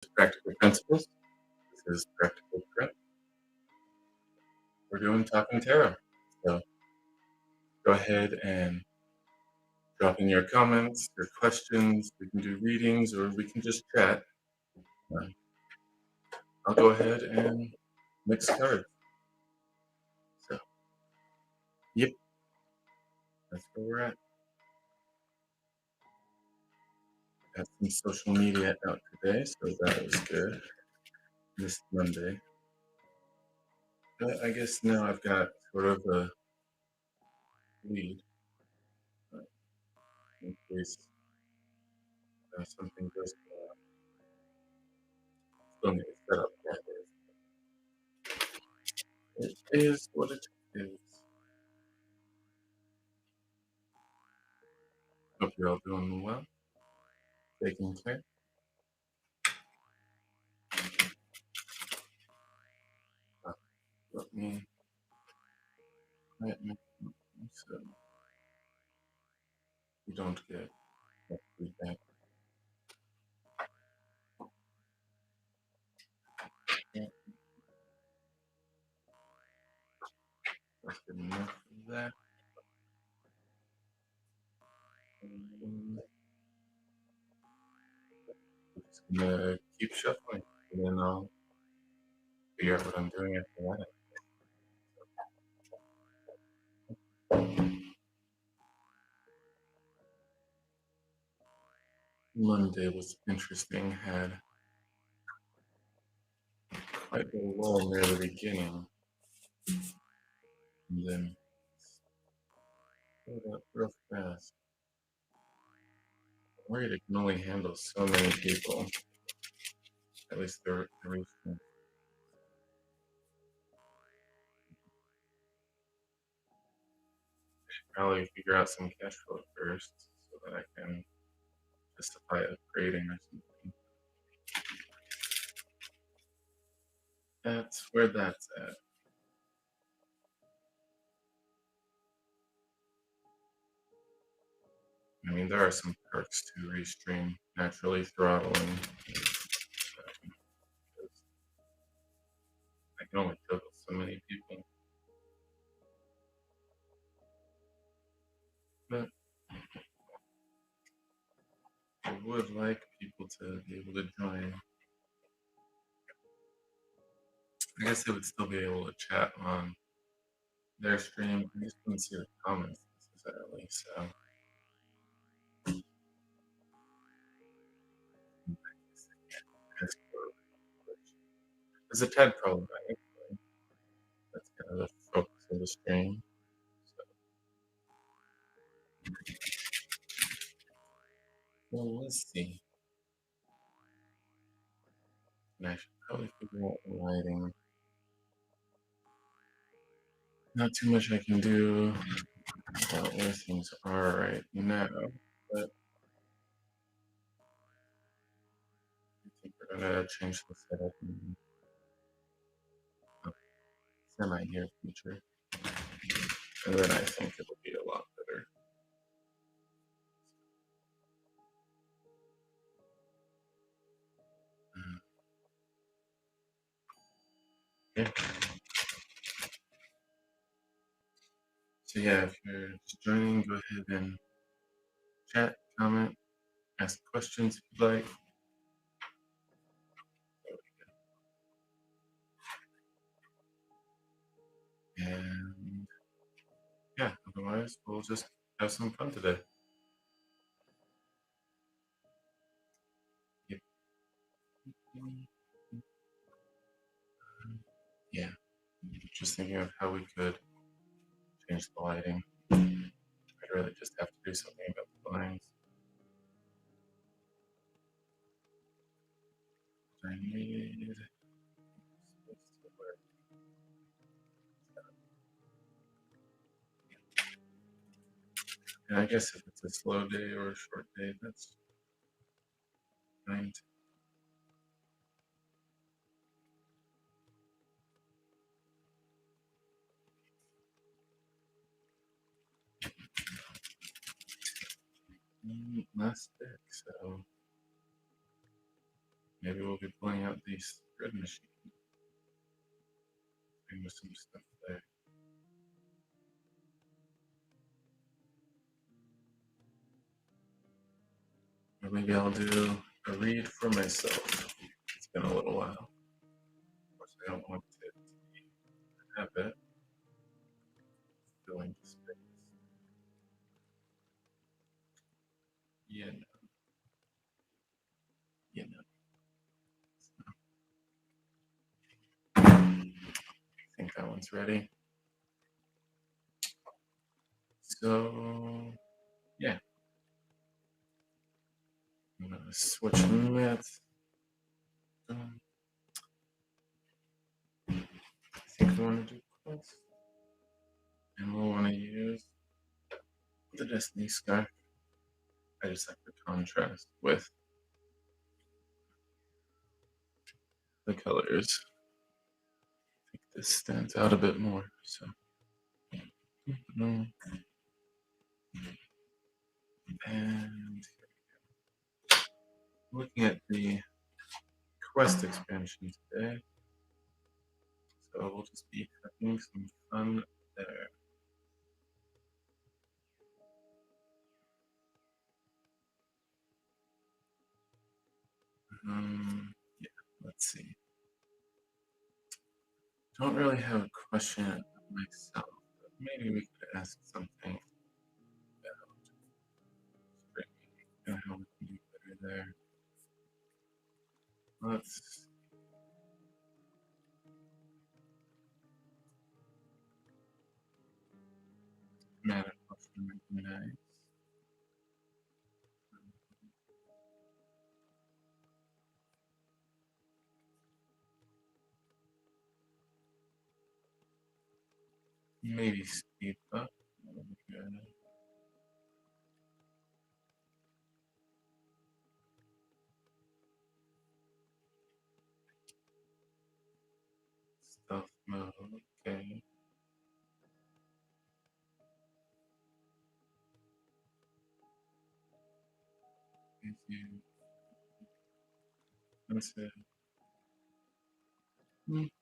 Practical Principles. This is Practical Prep. We're doing Talking Tarot. So go ahead and drop in your comments, your questions. We can do readings or we can just chat. I'll go ahead and mix cards. So, yep, that's where we're at. Got some social media out today, so that was good. This Monday. But I guess now I've got sort of a lead in case something goes wrong. Still need to set up that is. It is what it is. Hope you're all doing well. Taking care. Let me so you don't get that feedback. That's good enough of that. I'm just gonna keep shuffling, and then I'll figure out what I'm doing after that. Monday was interesting. Had quite a lull near the beginning, and then pulled up real fast. I'm worried it can only handle so many people. At least the recent. Probably figure out some cash flow first, so that I can justify upgrading or something. That's where that's at. I mean, there are some perks to Restream naturally throttling. I can only juggle so many people. But I would like people to be able to join. I guess they would still be able to chat on their stream. I just couldn't see the comments necessarily, so. There's a tad problematic, but that's kind of the focus of the stream. Well, let's see. And I should probably figure out the lighting. Not too much I can do about where things are right now, but I think we're gonna change the setup in semi-near future, and then I think it'll be a lot better. Yeah. So yeah, if you're just joining, go ahead and chat, comment, ask questions if you'd like. And yeah, otherwise we'll just have some fun today. Yep. Yeah, just thinking of how we could change the lighting. I'd really just have to do something about the blinds. I need and I guess if it's a slow day or a short day, that's fine. Last deck, so maybe we'll be pulling out the spread machine and with some stuff there. Or maybe I'll do a read for myself. It's been a little while. Of course, I don't want it to be a habit filling the space. You know, you know. I think that one's ready. So, yeah. I'm gonna switch mats. I think we want to do quest. And we'll want to use the Destiny Scarf. I just like the contrast with the colors. I think this stands out a bit more. So, and looking at the quest expansion today, so we'll just be having some fun there. Yeah, let's see. Don't really have a question myself, but maybe we could ask something about streaming and how we can do better there. Let's mana question would be nice. Maybe speed up. That would be good. Stealth mode, okay. Easy. That's it.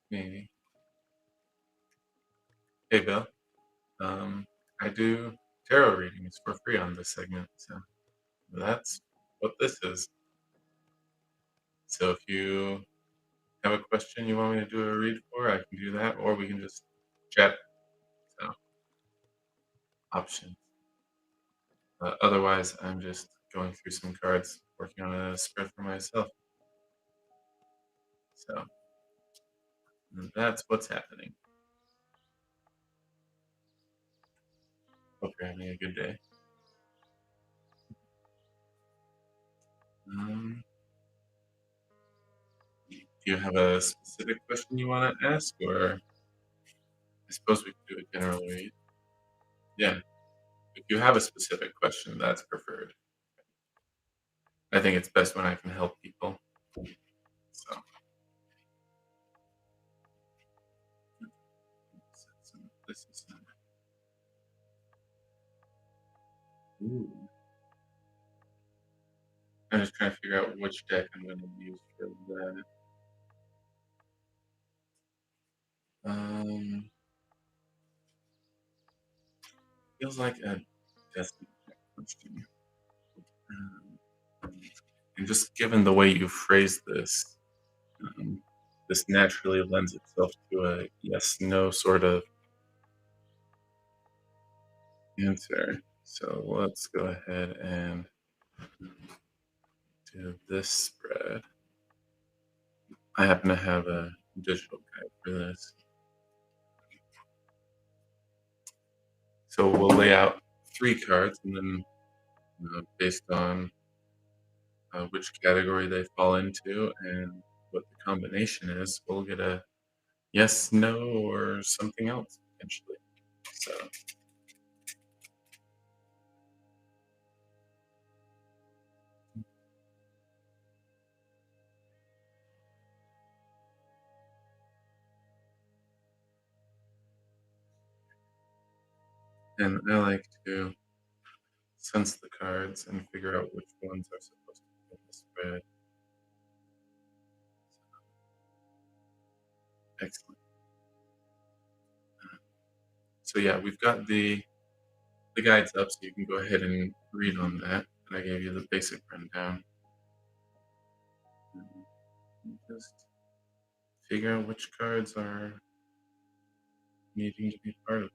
Maybe. Hey, Bill. I do tarot readings for free on this segment, so that's what this is. So if you have a question you want me to do a read for, I can do that, or we can just chat. So options. Otherwise, I'm just going through some cards, working on a spread for myself. So that's what's happening. Hope you're having a good day. Do you have a specific question you want to ask, or I suppose we could do a general read? Yeah, if you have a specific question, that's preferred. I think it's best when I can help people. So, this is. Ooh. I'm just trying to figure out which deck I'm going to use for that. Feels like a Destiny deck question. And just given the way you phrased this, um, this naturally lends itself to a yes/no sort of answer. So let's go ahead and do this spread. I happen to have a digital guide for this. So we'll lay out 3 cards, and then based on which category they fall into and what the combination is, we'll get a yes, no, or something else potentially. So and I like to sense the cards and figure out which ones are supposed to be in the spread. Excellent. So yeah, we've got the guides up, so you can go ahead and read on that. And I gave you the basic rundown. And just figure out which cards are needing to be part of this.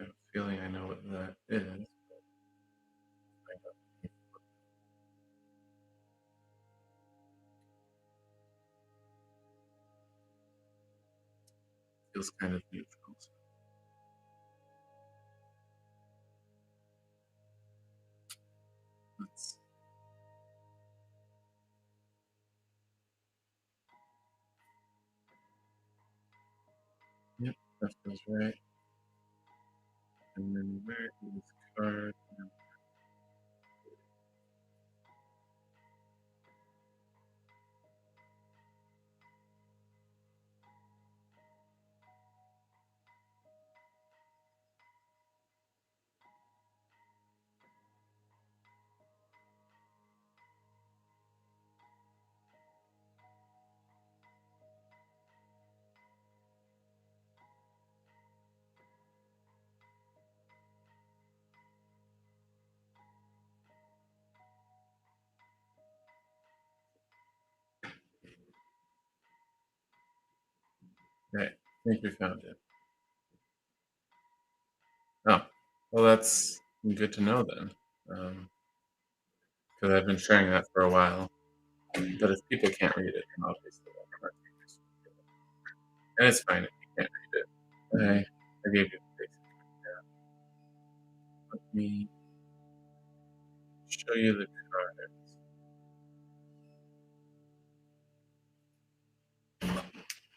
I have a feeling I know what that is. Feels kind of neutral. So let's. Yep, that feels right. And then where is card? Right. I think we found it. Oh, well, that's good to know then. Because I've been sharing that for a while. But if people can't read it, then obviously I'm not doing this. And it's fine if you can't read it. I gave you the basic. Let me show you the cards.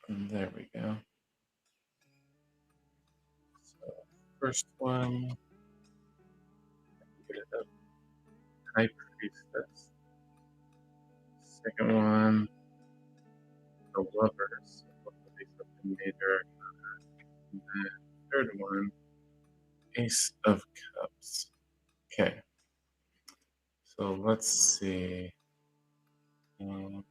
And there we go. So first one, get it up. High Priestess. Second one, the Lovers. Both of these have been major. And then third one, Ace of Cups. Okay, so let's see. Um,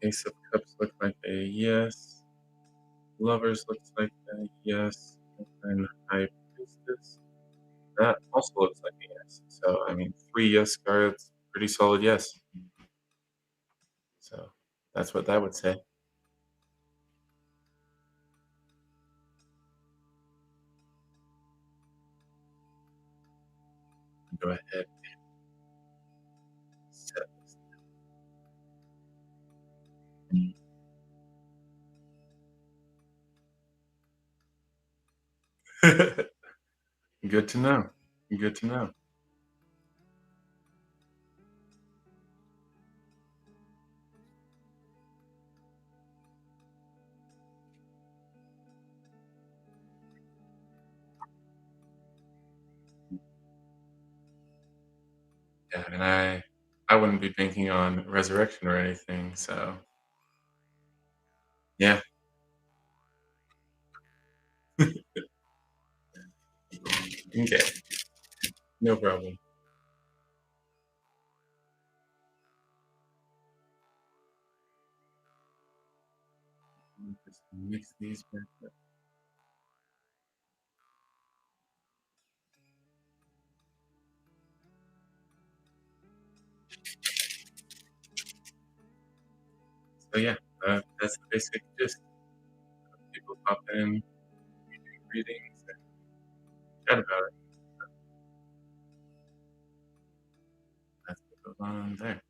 Ace of Cups look like a yes. Lovers looks like a yes. And then High Priestess. That also looks like a yes. So, I mean, three yes cards, pretty solid yes. So, that's what that would say. Go ahead and set this. Good to know. Good to know. Yeah, and I wouldn't be banking on resurrection or anything, so yeah. Okay, no problem. Just mix these back up. So yeah, that's the basic gist. People pop in, we do readings, and chat about it. That's what goes on there.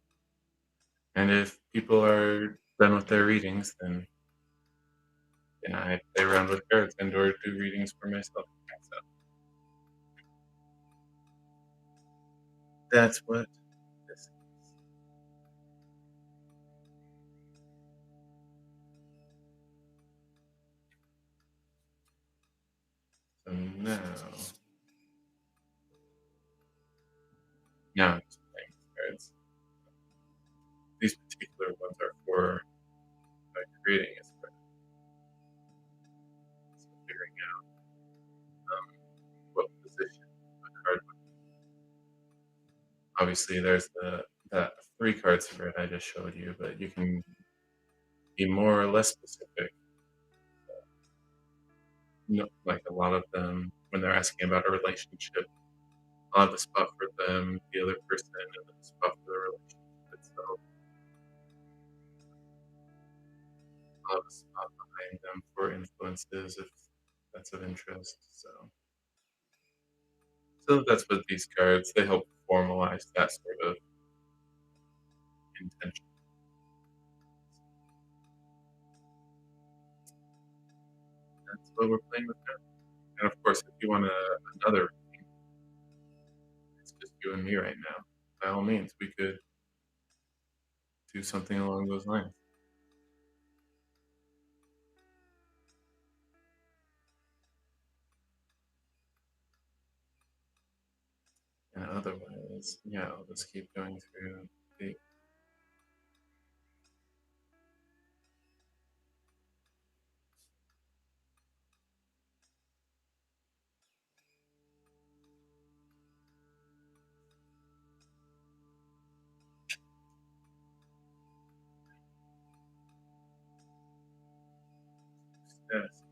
And if people are done with their readings, then I play around with cards and or do readings for myself. So that's what this is. So now I'm just playing with cards. ones are for creating a spread. So figuring out what position a card would. Obviously, there's that three card spread I just showed you, but you can be more or less specific. Like a lot of them, when they're asking about a relationship, I'll have a spot for them, the other person, and then a spot for the relationship itself. I'll have a spot behind them for influences if that's of interest. So that's what these cards, they help formalize that sort of intention. That's what we're playing with now. And of course, if you want another, it's just you and me right now. By all means, we could do something along those lines. And otherwise, yeah, I'll just keep going through the. Yes.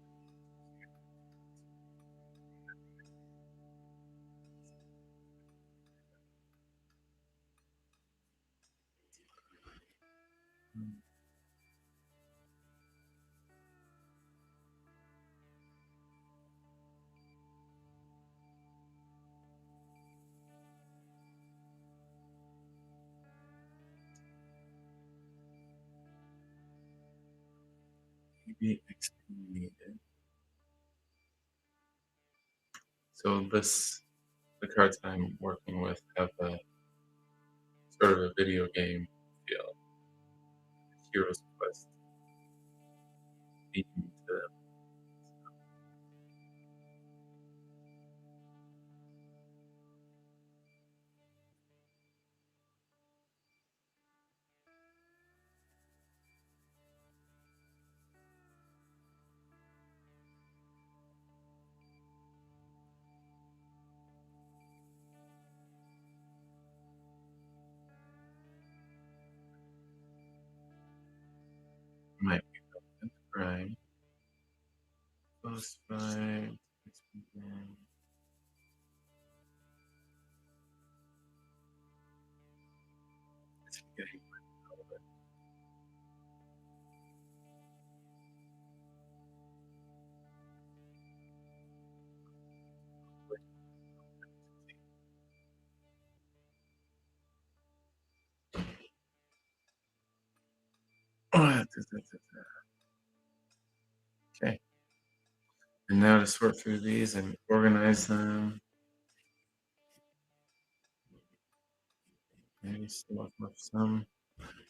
Maybe exterminated. So the cards I'm working with have a sort of a video game feel. Hero's Quest theme to them. Might be relevant. Right. Close by. It's getting relevant. Okay. And now to sort through these and organize them. Maybe select off some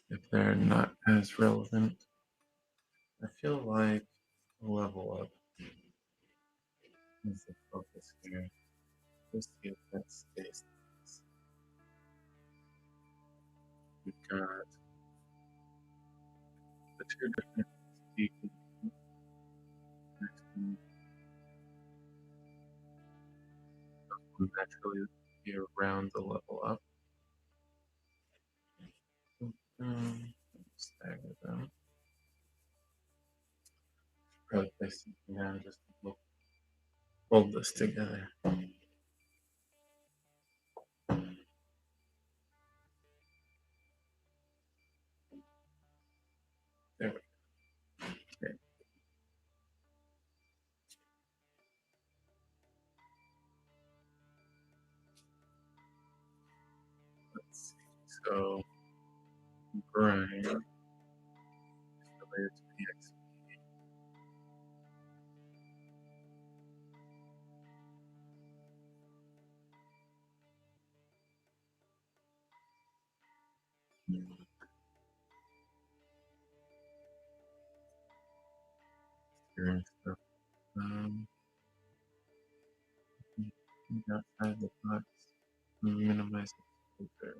if they're not as relevant. I feel like level up is the focus here. Let's see if that stays. We've got the two different speakers. Will naturally be around the level up. Stagger them. Probably place something down just to hold this together. There we go. Okay. Let's see. So Brian is related to the X. Stuff. Um, outside the box. Minimize exposure.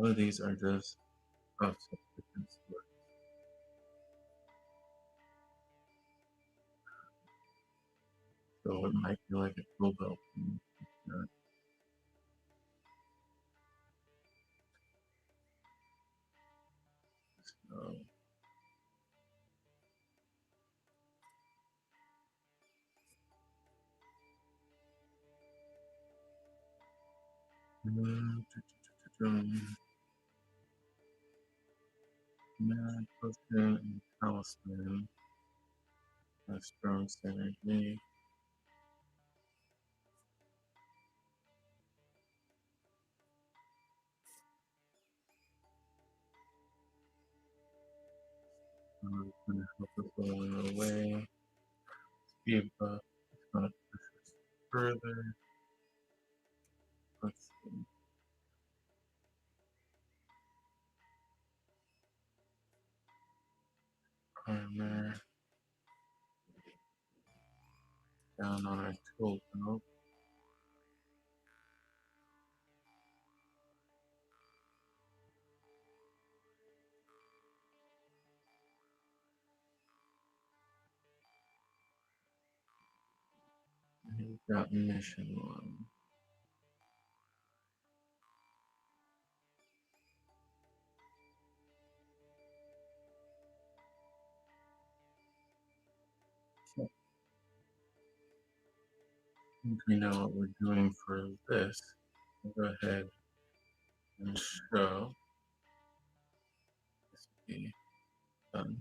All of these are just of such different sorts. So it might feel like a tool belt. Not. So Mad Potion and Talisman. A strong synergy. Going to help us along the way. Speed buff is going to push us further. Let's see. Armor. Down on our tool belt. We've got mission 1. So I think we know what we're doing for this. I'll go ahead and show this will be done.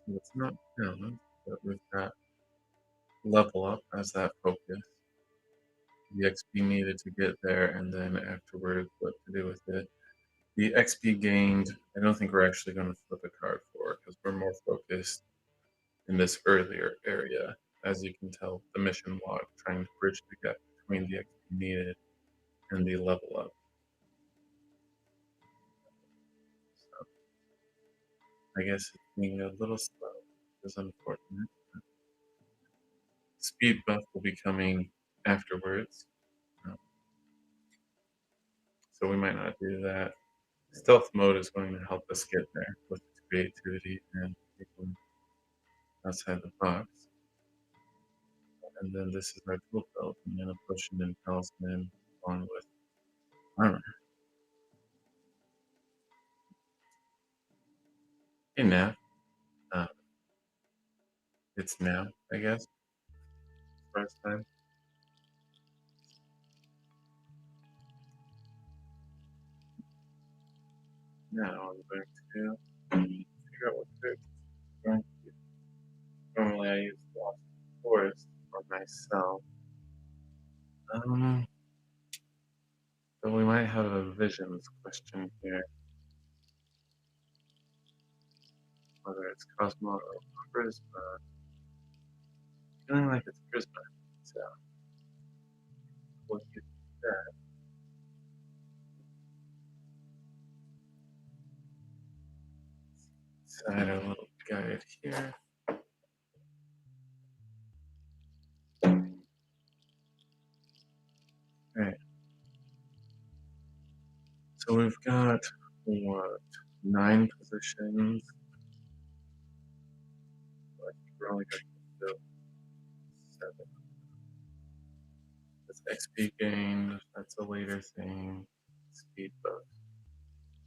So it's not down, but we've got level up as that focus. The XP needed to get there, and then afterwards, what to do with it. The XP gained, I don't think we're actually going to flip a card for because we're more focused in this earlier area. As you can tell, the mission log trying to bridge the gap between the XP needed and the level up. So I guess it's being a little slow, which is unfortunate. Speed buff will be coming afterwards, so we might not do that. Stealth mode is going to help us get there with its creativity and thinking outside the box. And then this is our tool belt. I'm going to push it in Talisman along with armor. Hey, now. It's now, I guess. First time. Now I'm going to figure out what to do. Normally I use Lost Forest for myself. So we might have a visions question here. Whether it's Cosmo or Prisma. Feeling like it's Prisma. So we'll get that. So I had a little guide here. Alright. So we've got what? 9 positions. I think we're only going to do 7. That's XP gained, that's a later thing. Speed buff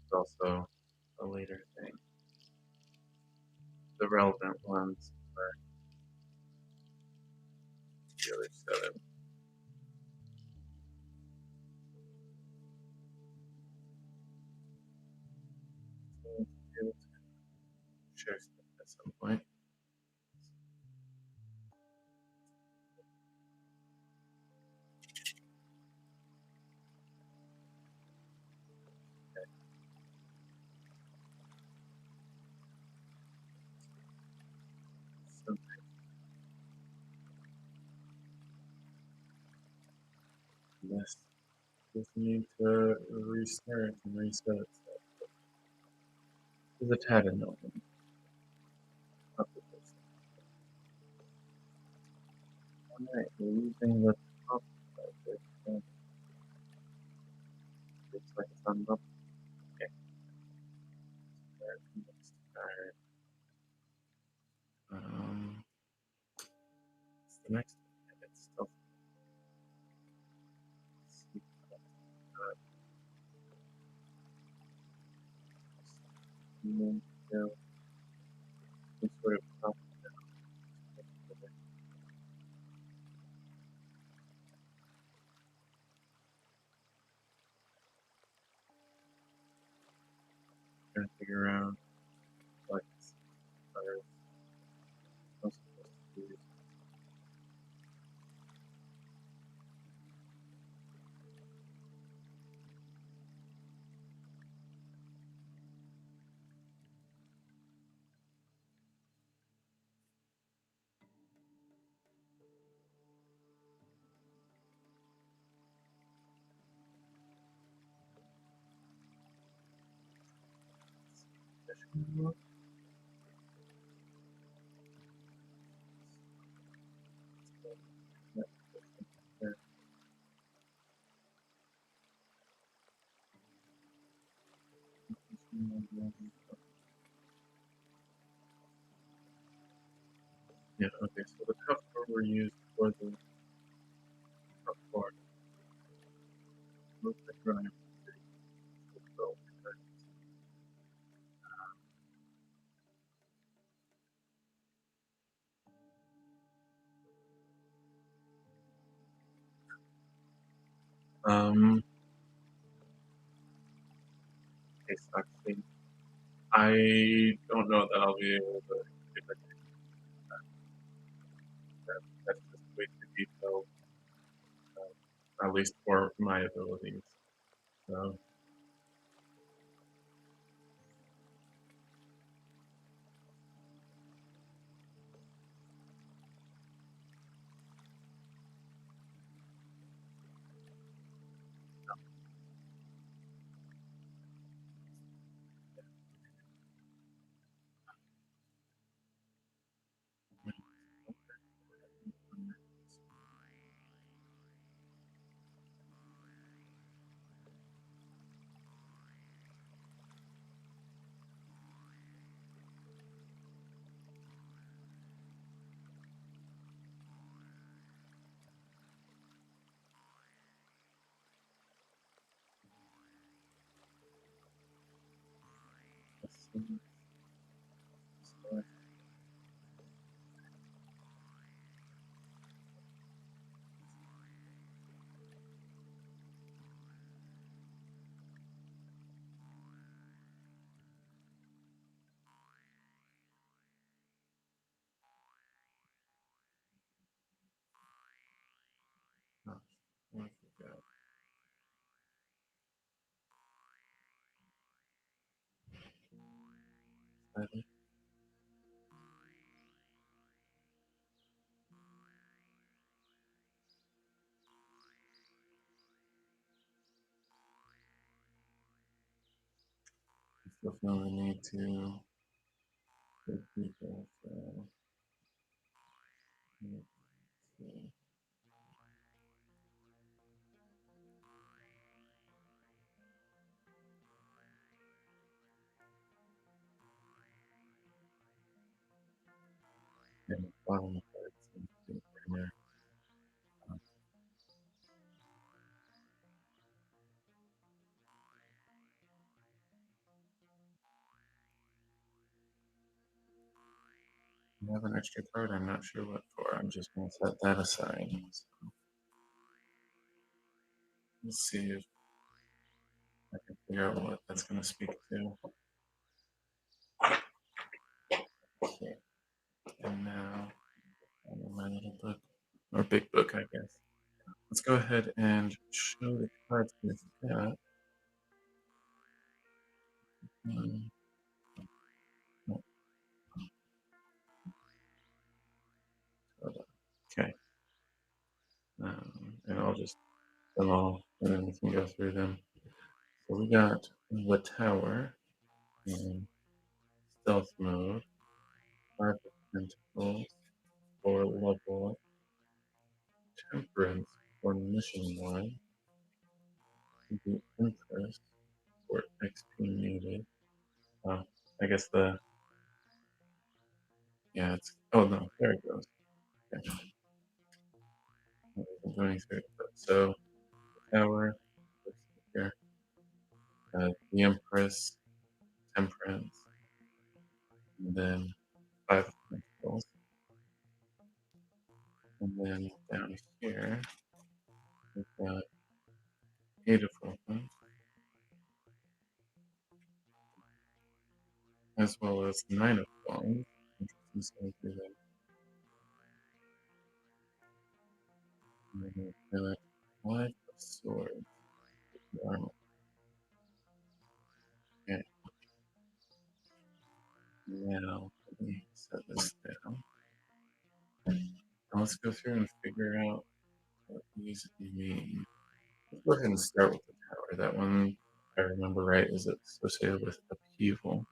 is also a later thing. The relevant ones are the other 7. So we'll be able to share stuff at some point. So this just need to restart and reset itself. It's a tad annoying. Alright, we the next one? And it's still see, you know, some sort of trying to figure out what are supposed to use. Yeah, okay, so the top four were used for the top four. Looks like running okay, so actually, I don't know that I'll be able to do that. That's just way too detailed, at least for my abilities. So, let's see. So, gosh, what we got? Slightly. I still feel the need to take people, so let's see. And the bottom of it seems to be in there. Um, I have an extra card, I'm not sure what for. I'm just gonna set that aside. So let's see if I can figure out what that's gonna speak to. Okay, and now in my little book, or big book, I guess. Let's go ahead and show the cards we've got. Um, okay, and I'll just them all, and then we can go through them. So we got the tower in stealth mode, five of pentacles for level, temperance for mission one, the empress for XP needed. Uh, I guess yeah, it's, oh no, there it goes. Okay. going through it. So Tower, let's see here, the Empress, Temperance, and then Five of Pentacles. And then down here, we've got Eight of Wands, as well as Nine of Wands. Interesting, so we do that. And then we've got Five of Swords, the armor. Okay, now let me set this down. Now let's go through and figure out what these mean. Let's go ahead and start with the Tower. That one, if I remember right, is associated with upheaval,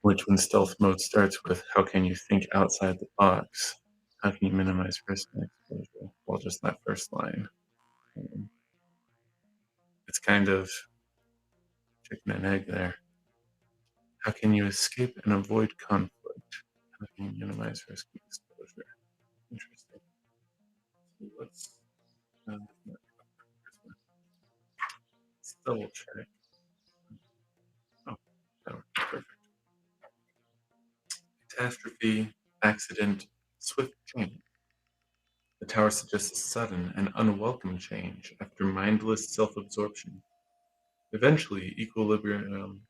which when stealth mode starts with how can you think outside the box? How can you minimize risk and exposure? Well, just that first line. Um, it's kind of chicken and egg there. How can you escape and avoid conflict? How can you minimize risk and exposure? Interesting. So uh, let's double check. Oh, perfect. Catastrophe, accident, swift change. The Tower suggests a sudden and unwelcome change after mindless self-absorption. Eventually, equilibrium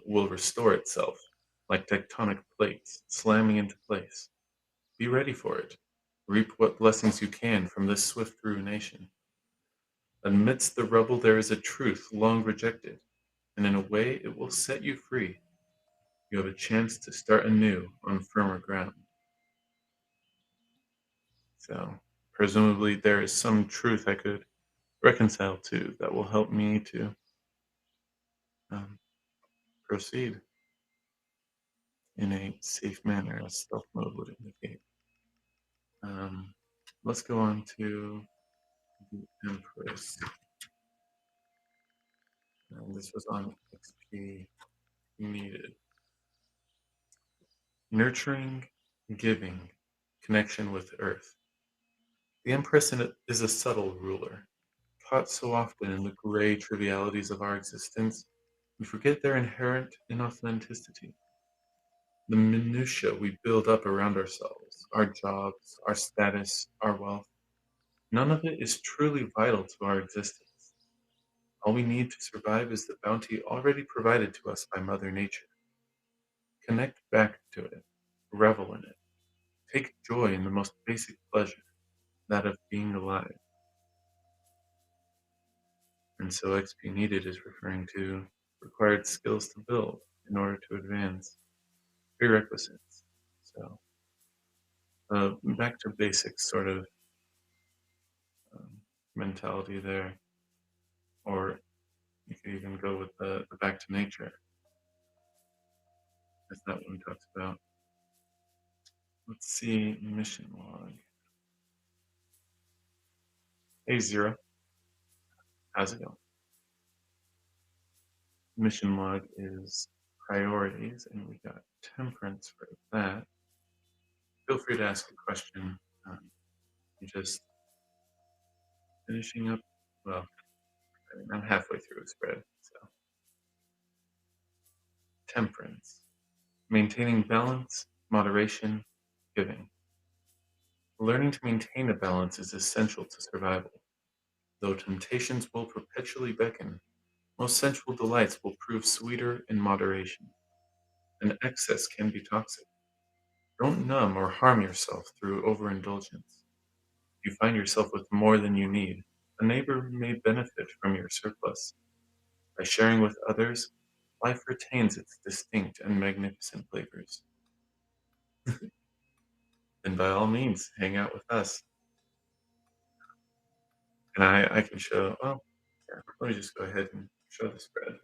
will restore itself, like tectonic plates slamming into place. Be ready for it. Reap what blessings you can from this swift ruination. Amidst the rubble there is a truth long rejected, and in a way it will set you free. You have a chance to start anew on firmer ground. So, presumably there is some truth I could reconcile to that will help me to um, proceed in a safe manner, as stealth mode would indicate. Um, let's go on to the Empress. This was on XP needed. Nurturing, giving, connection with Earth. The Empress is a subtle ruler. Caught so often in the gray trivialities of our existence, we forget their inherent inauthenticity. The minutiae we build up around ourselves, our jobs, our status, our wealth, none of it is truly vital to our existence. All we need to survive is the bounty already provided to us by Mother Nature. Connect back to it, revel in it, take joy in the most basic pleasure, that of being alive. And so XP needed is referring to required skills to build in order to advance, prerequisites. So back to basics sort of um, mentality there, or you could even go with the back to nature, as that one talks about. Let's see, mission log. Hey Zero, how's it going? Mission log is priorities, and we got temperance for that. Feel free to ask a question. Um, I'm just finishing up. Well, I'm halfway through a spread, so temperance, maintaining balance, moderation, giving. Learning to maintain a balance is essential to survival. Though temptations will perpetually beckon, most sensual delights will prove sweeter in moderation, and excess can be toxic. Don't numb or harm yourself through overindulgence. If you find yourself with more than you need, a neighbor may benefit from your surplus. By sharing with others, life retains its distinct and magnificent flavors. Then by all means, hang out with us. And I can show, oh, yeah, let me just go ahead and show the spread.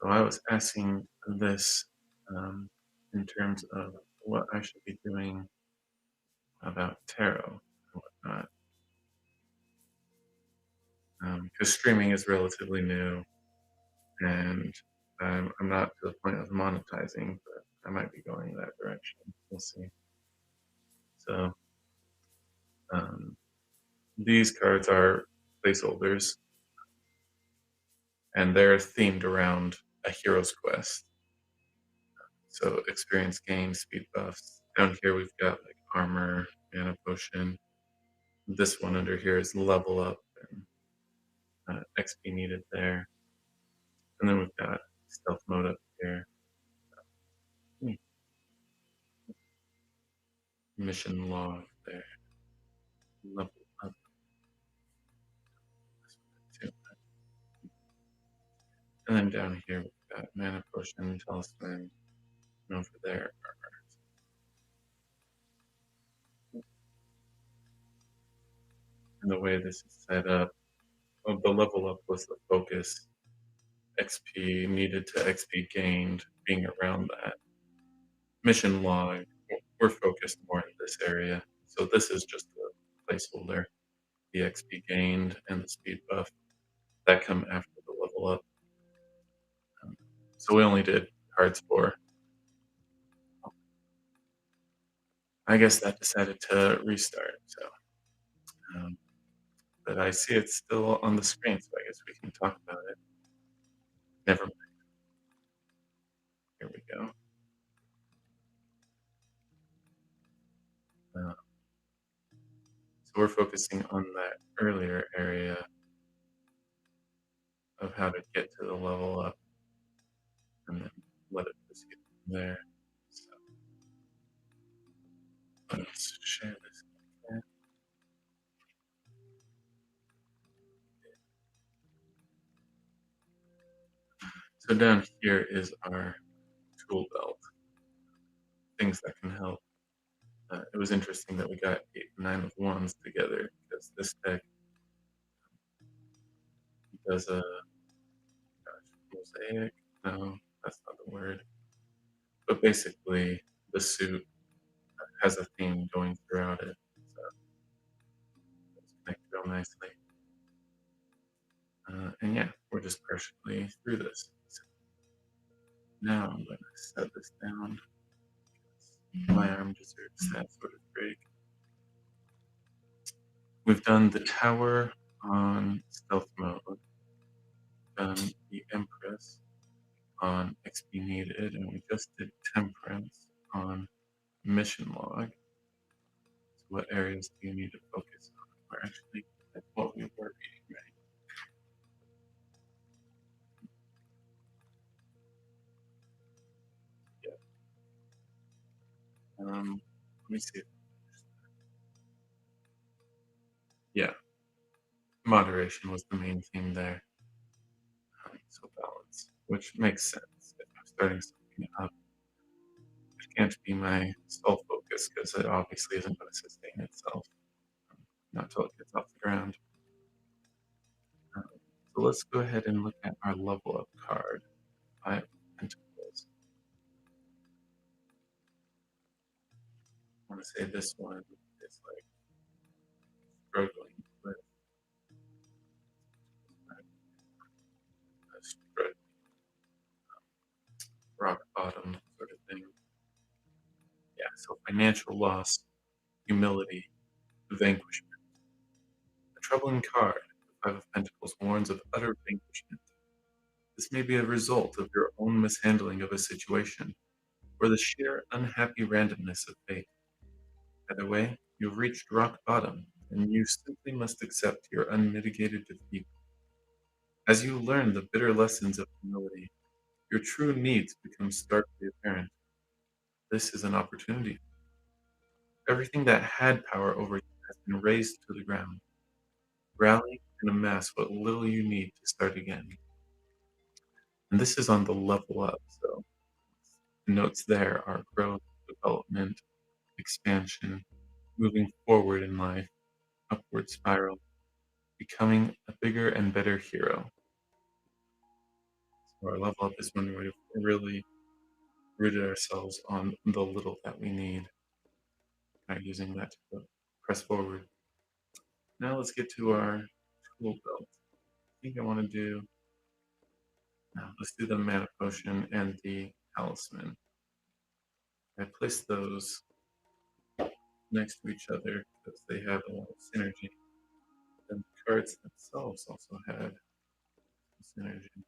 So I was asking this um, in terms of what I should be doing about tarot and whatnot. Because streaming is relatively new, and I'm not to the point of monetizing, but I might be going that direction. We'll see. So um, these cards are placeholders, and they're themed around a hero's quest. So experience gain, speed buffs. Down here we've got like armor, mana potion. This one under here is level up and XP needed there. And then we've got stealth mode up here. Hmm, mission log there. Level up too. And then down here we've got mana potion, talisman, and over there armor. And the way this is set up, well, the level up was the focus. XP needed to XP gained being around that. Mission log, we're focused more in this area. So this is just a placeholder. The XP gained and the speed buff that come after the level up. So we only did cards for. I guess that decided to restart. So, um, but I see it's still on the screen, so I guess we can talk about it. Never mind. Here we go. Uh, so we're focusing on that earlier area of how to get to the level up and then let it proceed from there. So let's share this. Again. So down here is our tool belt, things that can help. It was interesting that we got 8 and 9 of Wands together because this deck does a mosaic. No, that's not the word. But basically, the suit has a theme going throughout it, so it's connected real nicely. And yeah, we're just partially through this. So now I'm going to set this down. My arm deserves that sort of break. We've done the tower on stealth mode, done the Empress on XP needed, and we just did Temperance on mission log. So what areas do you need to focus on? We're actually at what we were reading, right? Yeah. Let me see. Yeah, moderation was the main theme there. So balance, which makes sense. If I'm starting something up, it can't be my sole focus because it obviously isn't going to sustain itself, not till it gets off the ground. Um, so let's go ahead and look at our level up card, Five of Pentacles. I want to say this one is like struggling with a rock bottom sort of thing. Yeah, so financial loss, humility, vanquishment. A troubling card, the Five of Pentacles warns of utter vanquishment. This may be a result of your own mishandling of a situation, or the sheer unhappy randomness of fate. Either way, you've reached rock bottom, and you simply must accept your unmitigated defeat. As you learn the bitter lessons of humility, your true needs become starkly apparent. This is an opportunity. Everything that had power over you has been razed to the ground. Rally and amass what little you need to start again. And this is on the level up, so the notes there are growth, development, expansion, moving forward in life, upward spiral, becoming a bigger and better hero. So our level up is when we've really rooted ourselves on the little that we need, by using that to press forward. Now let's get to our tool belt. I think I want to do Now let's do the mana potion and the talisman. I place those next to each other because they have a lot of synergy. And the cards themselves also had some synergy.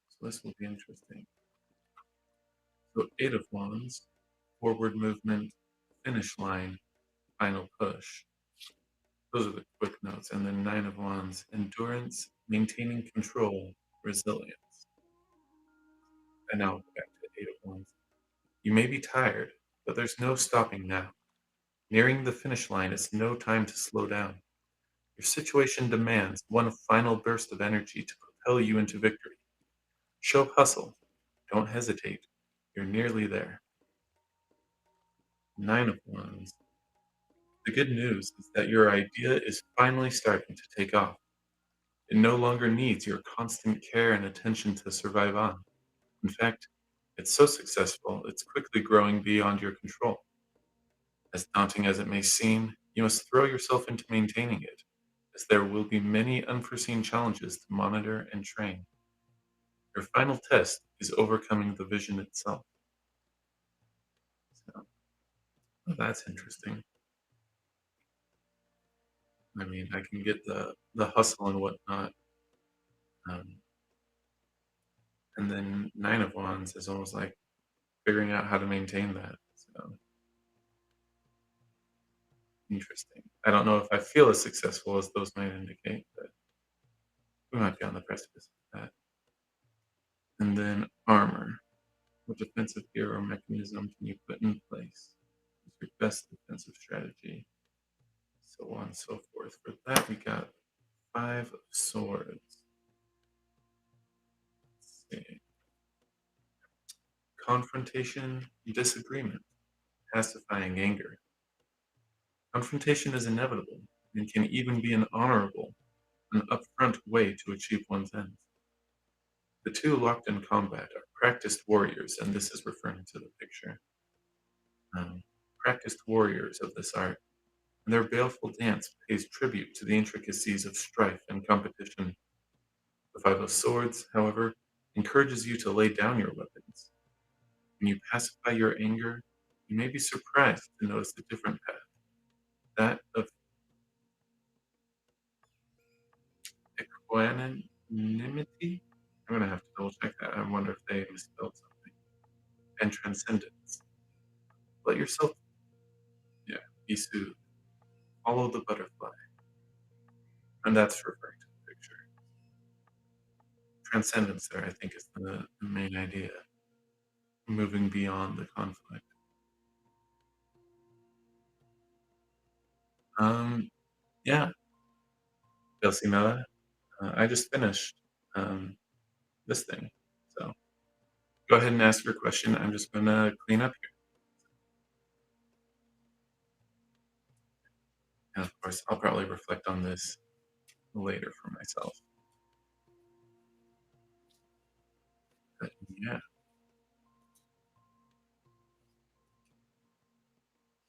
So this will be interesting. So Eight of Wands, forward movement, finish line, final push. Those are the quick notes. And then Nine of Wands, endurance, maintaining control, resilience. And now back to Eight of Wands. You may be tired, but there's no stopping now. Nearing the finish line is no time to slow down. Your situation demands one final burst of energy to propel you into victory. Show hustle. Don't hesitate. You're nearly there. Nine of Wands. The good news is that your idea is finally starting to take off. It no longer needs your constant care and attention to survive on. In fact, it's so successful, it's quickly growing beyond your control. As daunting as it may seem, you must throw yourself into maintaining it, as there will be many unforeseen challenges to monitor and train. Your final test is overcoming the vision itself. So, well, that's interesting. I mean, I can get the hustle and whatnot, um, and then Nine of Wands is almost like figuring out how to maintain that. So interesting. I don't know if I feel as successful as those might indicate, but we might be on the precipice of that. And then armor. What defensive gear or mechanism can you put in place? What's your best defensive strategy? So on and so forth. For that, we got Five of Swords. Let's see. Confrontation, disagreement, pacifying anger. Confrontation is inevitable and can even be an honorable, an upfront way to achieve one's ends. The two locked in combat are practiced warriors, and this is referring to the picture. Um, Practiced warriors of this art, and their baleful dance pays tribute to the intricacies of strife and competition. The Five of Swords, however, encourages you to lay down your weapons. When you pacify your anger, you may be surprised to notice a different path, that of equanimity. I'm gonna have to double check that. I wonder if they misspelled something. And transcendence. Let yourself, yeah, be soothed. Follow the butterfly. And that's referring to the picture. Transcendence there, I think, is the main idea. Moving beyond the conflict. Um, yeah, Chelsea Mella. I just finished um, this thing. So go ahead and ask your question. I'm just gonna clean up here. And of course, I'll probably reflect on this later for myself. But yeah,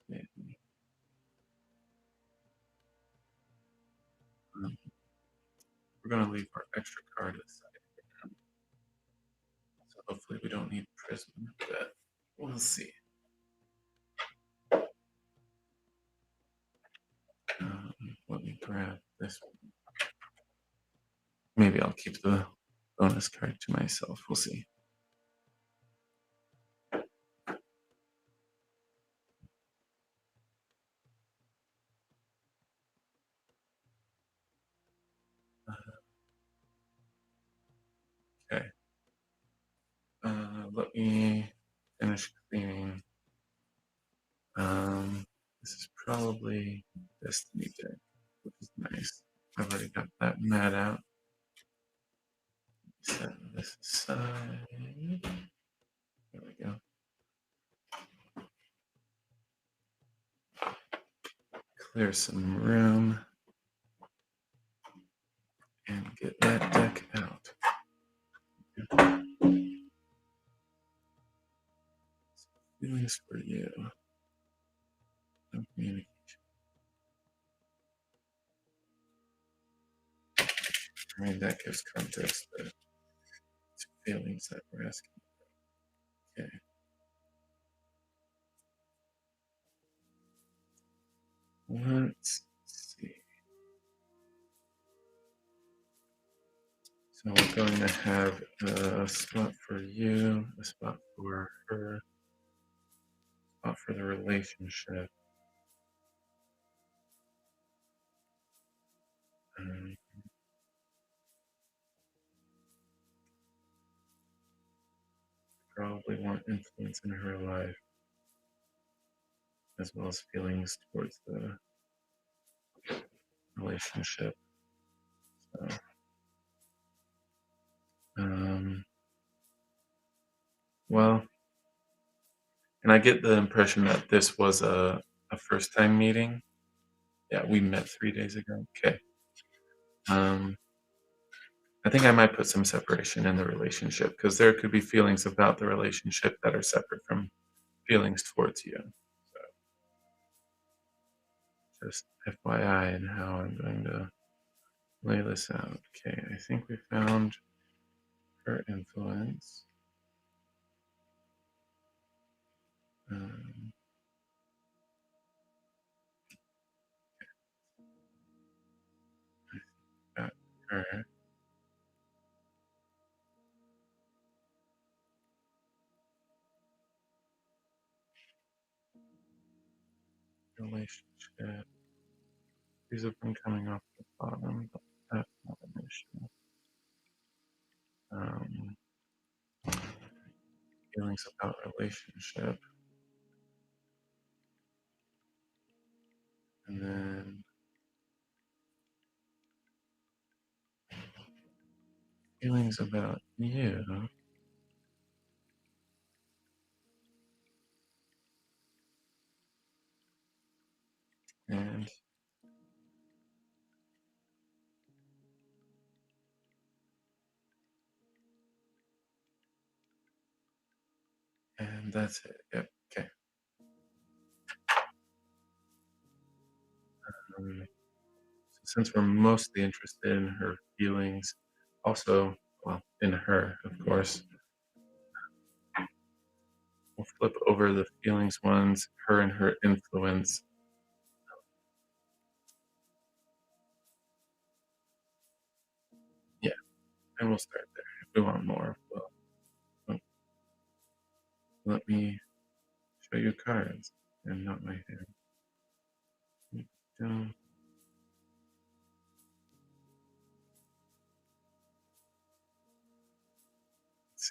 yeah, um, we're gonna leave our extra card aside for now. So hopefully we don't need prism, but we'll see. Let me grab this one. Maybe I'll keep the bonus card to myself. We'll see. Okay. Let me finish cleaning. This is probably Destiny deck, which is nice. I've already got that mat out. Set this aside. There we go. Clear some room and get that deck out. Feelings for you. No communication. I mean, that gives context, but feelings that we're asking. Okay. Let's see. So we're going to have a spot for you, a spot for her, a spot for the relationship. Um, Probably want influence in her life as well as feelings towards the relationship. So, um, well, and I get the impression that this was a first time meeting. Yeah, we met 3 days ago. Okay. Um, I think I might put some separation in the relationship because there could be feelings about the relationship that are separate from feelings towards you. So just FYI and how I'm going to lay this out. Okay, I think we found her influence. Um, got her relationship. These have been coming off the bottom, but that's not an issue. Um, Feelings about relationship, and then feelings about you, and that's it. Yep. Okay. Um, so since we're mostly interested in her feelings, also, well, in her, of course, we'll flip over the feelings ones, her and her influence. Yeah, and we'll start there. If we want more, well, oh, let me show you cards and not my hand. Let's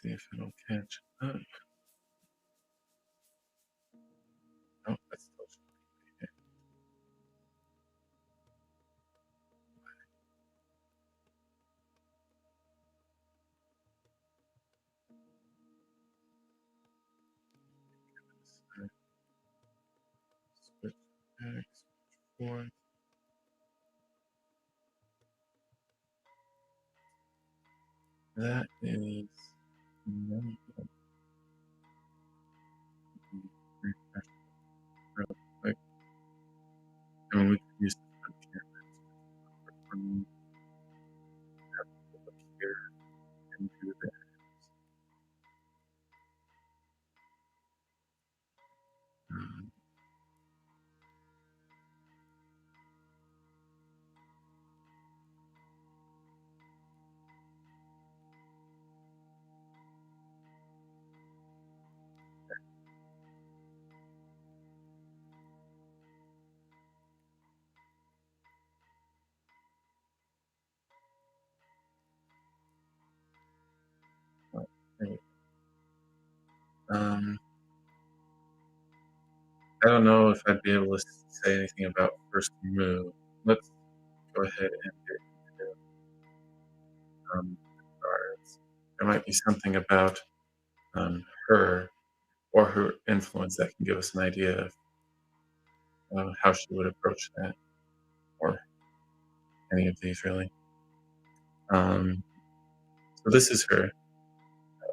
see if it'll catch up. Oh, that's still showing. Okay. Switch back, switch forth. That is no, refresh real quick. I mean, we could use the front camera from look here and do that. Um, oh, there we go. I don't know if I'd be able to say anything about first move. Let's go ahead and get into cards. There might be something about her or her influence that can give us an idea of how she would approach that, or any of these really. Um, so this is her.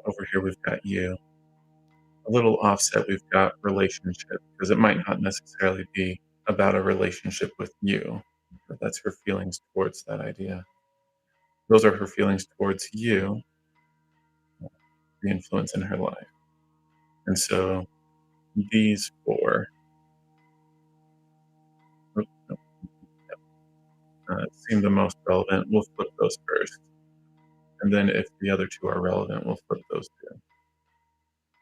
Over here we've got you. A little offset, we've got relationship, because it might not necessarily be about a relationship with you, but that's her feelings towards that idea. Those are her feelings towards you. the influence in her life. And so these 4 oop, nope, seem the most relevant. We'll flip those first, and then if the other 2 are relevant, we'll flip those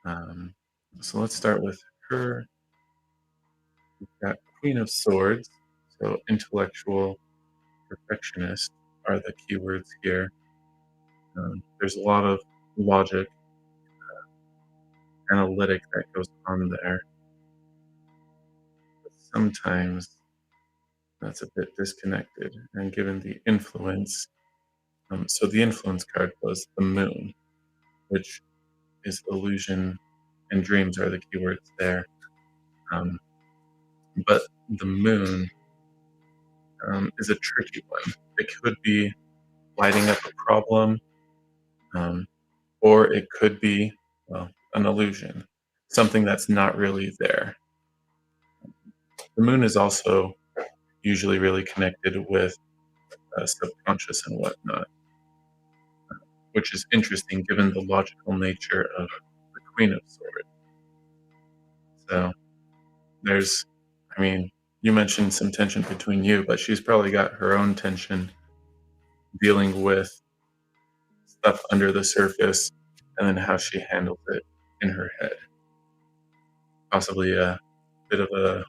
2. Um, so let's start with her. We've got Queen of Swords, so intellectual, perfectionist are the keywords here. There's a lot of logic, analytic that goes on there, but sometimes that's a bit disconnected. And given the influence, so the influence card was the Moon, which is illusion and dreams are the keywords there. Um, but the Moon is a tricky one. It could be lighting up a problem, um, or it could be, well, an illusion, something that's not really there. The Moon is also usually really connected with subconscious and whatnot, which is interesting given the logical nature of the Queen of Swords. So there's, I mean, you mentioned some tension between you, but she's probably got her own tension dealing with stuff under the surface and then how she handles it in her head. Possibly a bit of a,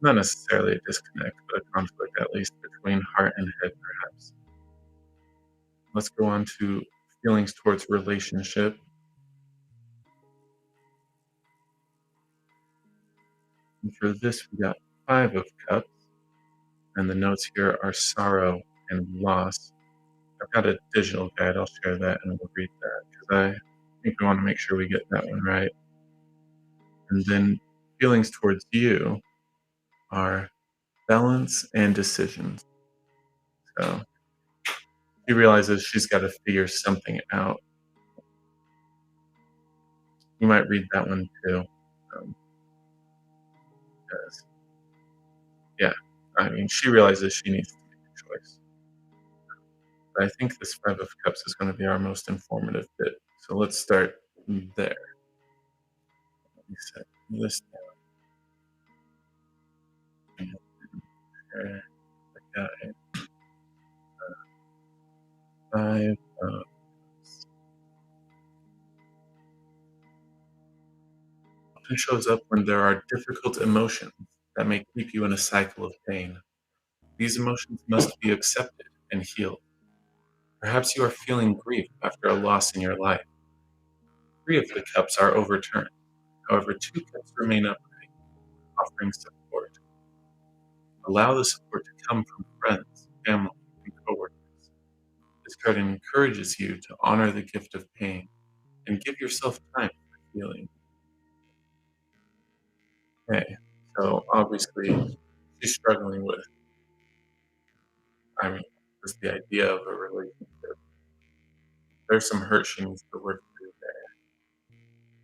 not necessarily a disconnect, but a conflict at least between heart and head, perhaps. Let's go on to feelings towards relationship. And for this, we got 5 of Cups, and the notes here are sorrow and loss. I've got a digital guide. I'll share that and we'll read that because I think we want to make sure we get that one right. And then feelings towards you are balance and decisions. So she realizes she's got to figure something out. You might read that one too. Um, 'Cause, yeah, I mean, she realizes she needs to make a choice. But I think this 5 of Cups is going to be our most informative bit. So let's start there. Let me set this down. There. I got it. 5 of often shows up when there are difficult emotions that may keep you in a cycle of pain. These emotions must be accepted and healed. Perhaps you are feeling grief after a loss in your life. 3 of the Cups are overturned. However, 2 Cups remain upright, offering support. Allow the support to come from friends, family, and coworkers. This card encourages you to honor the gift of pain and give yourself time for healing. Okay, so obviously she's struggling with, I mean, just the idea of a relationship. There's some hurt she needs to work through there.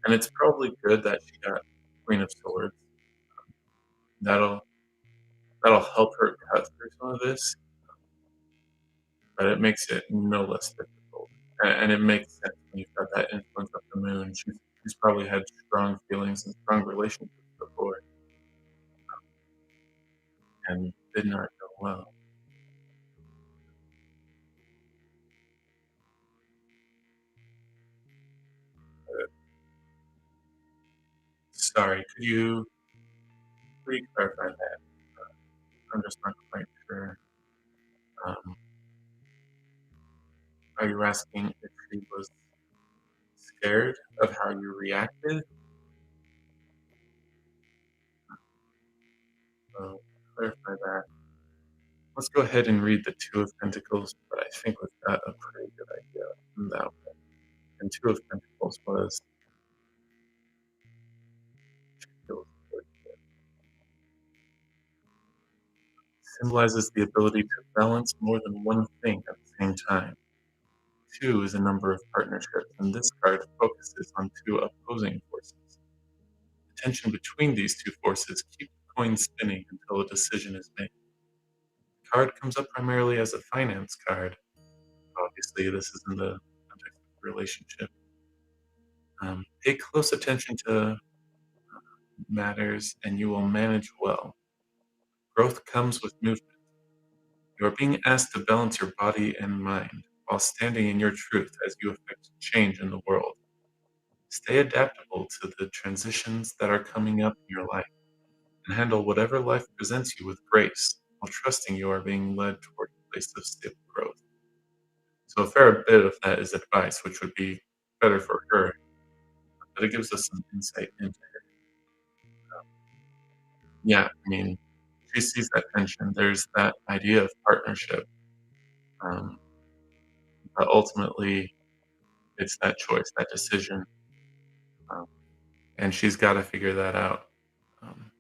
And it's probably good that she got Queen of Swords. That'll that'll help her cut through some of this, but it makes it no less difficult. And it makes sense when you've got that influence of the Moon. She's probably had strong feelings and strong relationships before and did not go well. Sorry, could you re-clarify that? I'm just not quite sure. Um, are you asking if she was scared of how you reacted? So clarify that. Let's go ahead and read the 2 of Pentacles, but I think we've got a pretty good idea on that one. And 2 of Pentacles was feels good. Symbolizes the ability to balance more than one thing at the same time. 2 is a number of partnerships, and this card focuses on 2 opposing forces. The tension between these 2 forces keeps the coin spinning until a decision is made. The card comes up primarily as a finance card. Obviously, this is in the context of relationship. Pay close attention to matters and you will manage well. Growth comes with movement. You are being asked to balance your body and mind while standing in your truth as you affect change in the world. Stay adaptable to the transitions that are coming up in your life and handle whatever life presents you with grace while trusting you are being led toward a place of stable growth. So a fair bit of that is advice, which would be better for her, but it gives us some insight into yeah, I mean, she sees that tension. There's that idea of partnership, um, but ultimately it's that choice, that decision, um, and she's gotta figure that out. Um,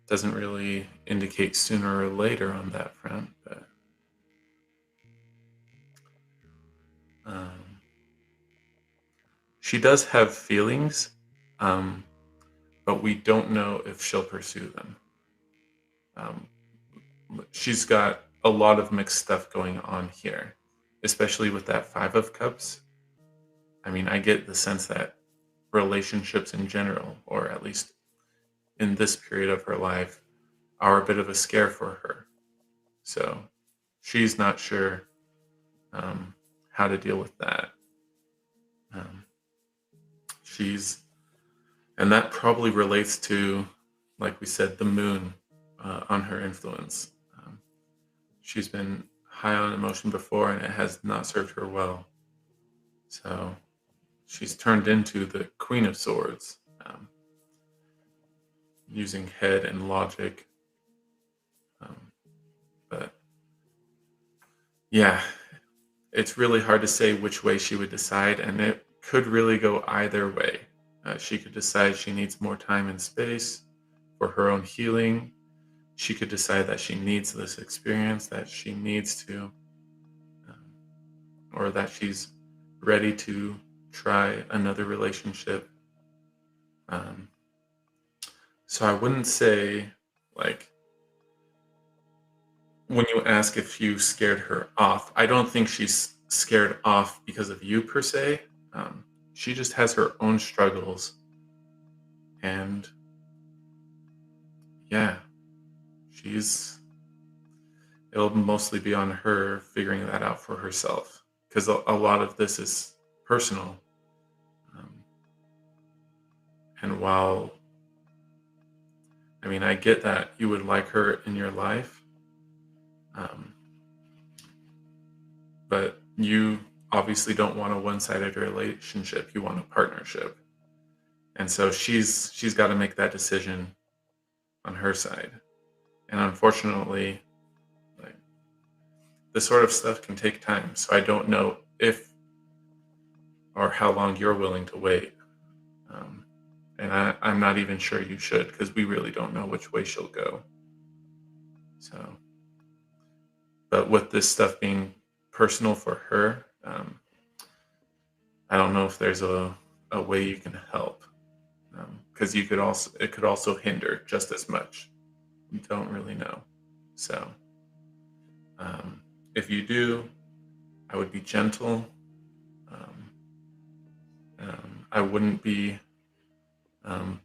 doesn't really indicate sooner or later on that front, but, um, she does have feelings, um, but we don't know if she'll pursue them. Um, she's got a lot of mixed stuff going on here, especially with that 5 of Cups. I mean, I get the sense that relationships in general, or at least in this period of her life, are a bit of a scare for her. So she's not sure um, how to deal with that. Um, she's, and that probably relates to, like we said, the moon on her influence. Um, she's been high on emotion before, and it has not served her well. So she's turned into the Queen of Swords, using head and logic. Um, but yeah, it's really hard to say which way she would decide, and it could really go either way. She could decide she needs more time and space for her own healing. She could decide that she needs this experience, that she needs to, um, or that she's ready to try another relationship. Um, so I wouldn't say, like, when you ask if you scared her off, I don't think she's scared off because of you per se. Um, she just has her own struggles, and yeah, she's. It'll mostly be on her figuring that out for herself because a lot of this is personal. Um, and while I mean, I get that you would like her in your life, um, but you obviously don't want a one-sided relationship. You want a partnership. And so she's got to make that decision on her side. And unfortunately, like this sort of stuff can take time. So I don't know if or how long you're willing to wait. Um, and I'm not even sure you should because we really don't know which way she'll go. So, but with this stuff being personal for her, I don't know if there's a way you can help because you could also it could also hinder just as much. You don't really know. So, um, if you do, I would be gentle. Um, I wouldn't be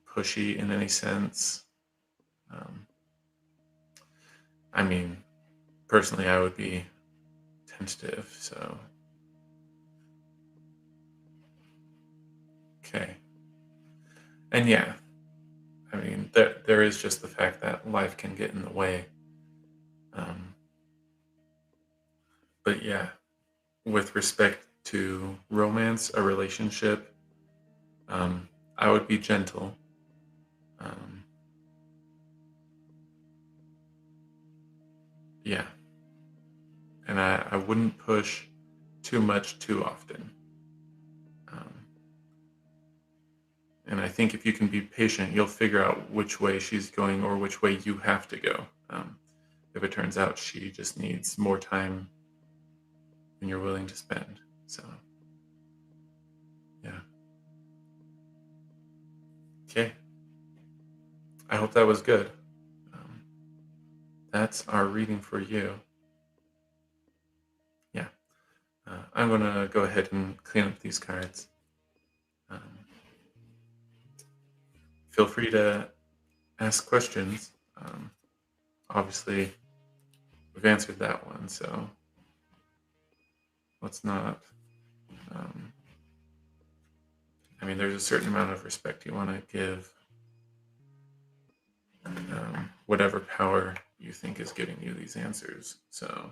pushy in any sense. Um, I mean, personally, I would be tentative. So, okay. And yeah, I mean, there is just the fact that life can get in the way. Um, but yeah, with respect to romance, a relationship, um, I would be gentle. Um, yeah, and I wouldn't push too much too often. Um, and I think if you can be patient, you'll figure out which way she's going or which way you have to go. If it turns out she just needs more time than you're willing to spend. So, yeah. Okay. I hope that was good. Um, that's our reading for you. Yeah. I'm going to go ahead and clean up these cards. Um, feel free to ask questions. Obviously, we've answered that one, so let's not. Um, there's a certain amount of respect you want to give whatever power you think is giving you these answers. So,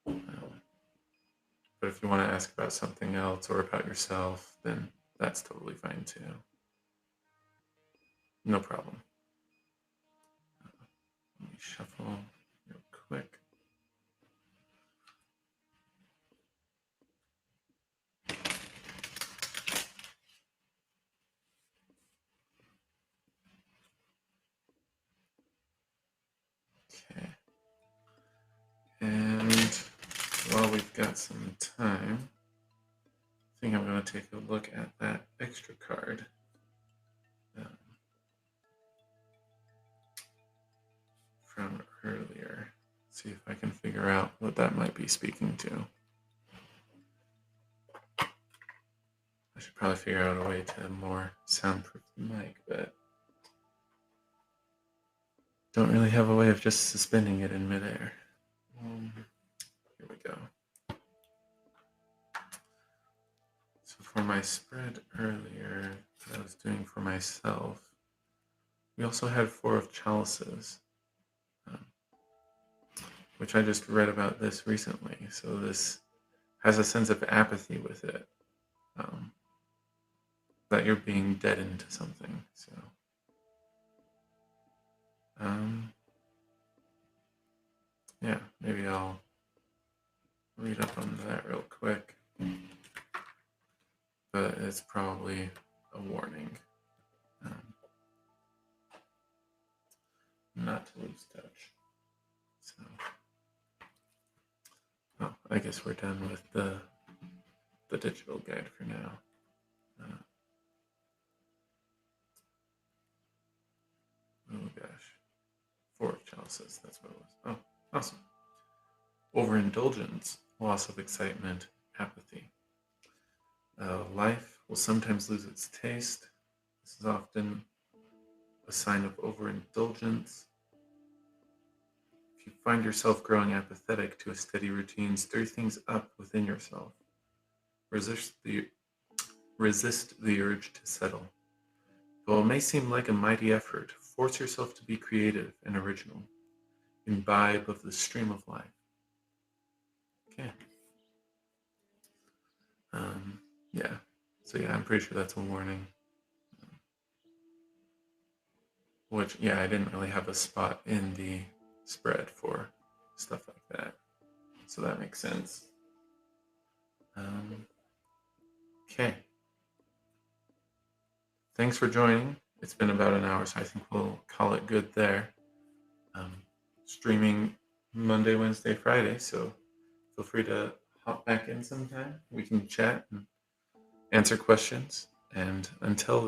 but if you want to ask about something else or about yourself, then that's totally fine too. No problem. Let me shuffle real quick. Okay. And while we've got some time, I think I'm going to take a look at that extra card. From earlier. See if I can figure out what that might be speaking to. I should probably figure out a way to more soundproof the mic, but don't really have a way of just suspending it in midair. Here we go. So for my spread earlier that I was doing for myself, we also had 4 of chalices, which I just read about this recently. So this has a sense of apathy with it, that you're being deadened to something. So, yeah, maybe I'll read up on that real quick. But it's probably a warning. Not to lose touch. So, I guess we're done with the digital guide for now. Oh gosh, 4 of chalices, that's what it was. Oh, awesome. Overindulgence, loss of excitement, apathy. Life will sometimes lose its taste. This is often a sign of overindulgence. If you find yourself growing apathetic to a steady routine, stir things up within yourself. Resist the urge to settle. Though it may seem like a mighty effort, force yourself to be creative and original. Imbibe of the stream of life. Okay. Yeah. So yeah, I'm pretty sure that's a warning. Which, yeah, I didn't really have a spot in the spread for stuff like that. So that makes sense. Okay. Thanks for joining. It's been about an hour, so I think we'll call it good there. Streaming Monday, Wednesday, Friday, so feel free to hop back in sometime. We can chat and answer questions. And until then,